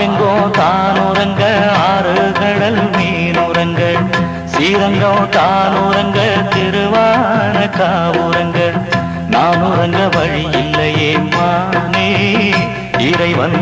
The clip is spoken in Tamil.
ஆரெங்கோ தானுறங்க ஆறு கடல் மீனுறங்க ஸ்ரீரங்கம் தானுறங்க திருவான காவுறங்க நான் உறங்க வழி இல்லையே மானே இறைவன்